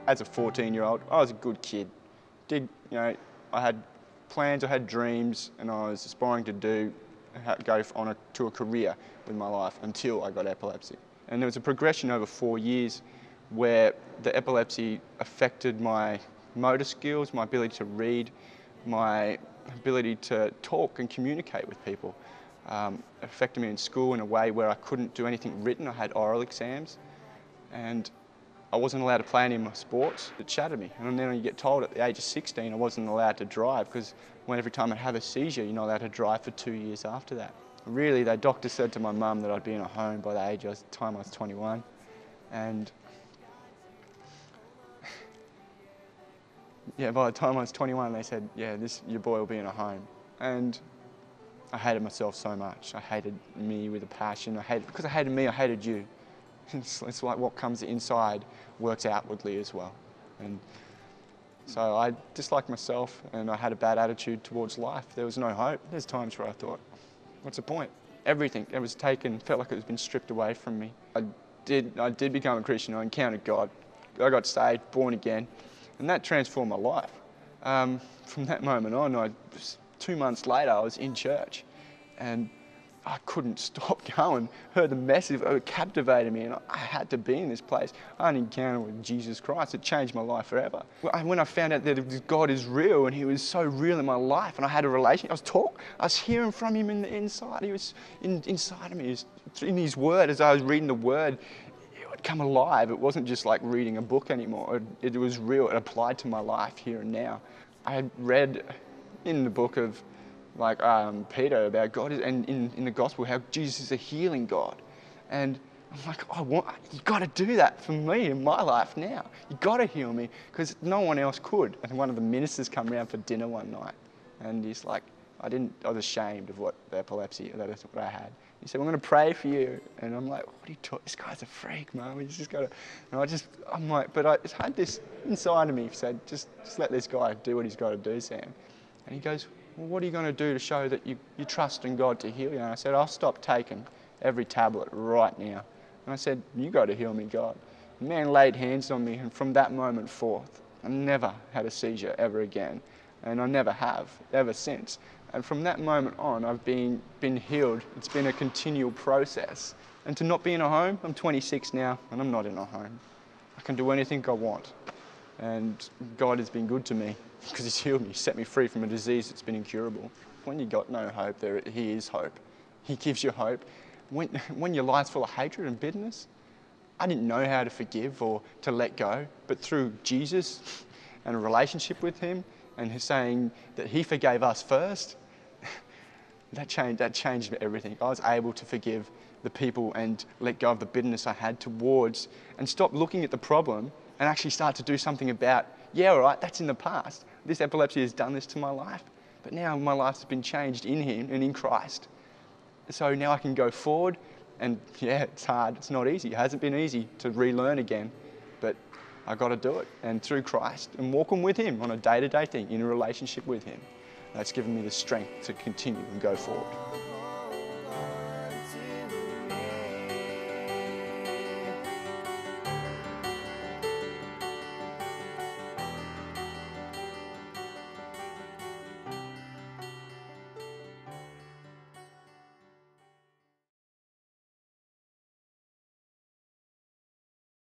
As a 14-year-old, I was a good kid. I had plans, I had dreams, and I was aspiring to to a career with my life until I got epilepsy. And there was a progression over 4 years where the epilepsy affected my motor skills, my ability to read, my ability to talk and communicate with people. It affected me in school in a way where I couldn't do anything written. I had oral exams, and I wasn't allowed to play any of my sports. It shattered me. And then you get told at the age of 16 I wasn't allowed to drive because every time I'd have a seizure, you're not allowed to drive for 2 years after that. Really, the doctor said to my mum that I'd be in a home by the time I was 21. And yeah, by the time I was 21, they said, yeah, your boy will be in a home. And I hated myself so much. I hated me with a passion. Because I hated me, I hated you. It's like what comes inside works outwardly as well. And so I disliked myself, and I had a bad attitude towards life. There was no hope. There's times where I thought, what's the point? Everything that was taken felt like it was been stripped away from me. I did become a Christian. I encountered God. I got saved, born again, and that transformed my life. From that moment on, 2 months later, I was in church, and I couldn't stop going. Heard the message, it captivated me, and I had to be in this place. I had an encounter with Jesus Christ. It changed my life forever. When I found out that God is real, and He was so real in my life, and I had a relationship, I was hearing from Him in the inside. He was inside of me. He was in His Word. As I was reading the Word, it would come alive. It wasn't just like reading a book anymore. It was real. It applied to my life here and now. I had read in the book of Peter about God and in the gospel how Jesus is a healing God, and I'm like, you got to do that for me in my life now. You got to heal me because no one else could. And one of the ministers come around for dinner one night, and he's like, I was ashamed of what I had. He said, we're going to pray for you, and I'm like, what are you talking? This guy's a freak, man. He's just got to. And I'm like, but I just had this inside of me said, just let this guy do what he's got to do, Sam. And he goes, well, what are you going to do to show that you trust in God to heal you? And I said, I'll stop taking every tablet right now. And I said, you got to heal me, God. The man laid hands on me, and from that moment forth, I never had a seizure ever again. And I never have, ever since. And from that moment on, I've been healed. It's been a continual process. And to not be in a home, I'm 26 now, and I'm not in a home. I can do anything I want. And God has been good to me because He's healed me, set me free from a disease that's been incurable. When you got no hope, He is hope. He gives you hope. When your life's full of hatred and bitterness, I didn't know how to forgive or to let go, but through Jesus and a relationship with Him and His saying that He forgave us first, that changed everything. I was able to forgive the people and let go of the bitterness I had towards and stop looking at the problem and actually start to do something about, yeah, all right, that's in the past. This epilepsy has done this to my life. But now my life's been changed in Him and in Christ. So now I can go forward, and yeah, it's hard. It's not easy. It hasn't been easy to relearn again, but I got to do it. And through Christ, and walking with Him on a day-to-day thing, in a relationship with Him, that's given me the strength to continue and go forward.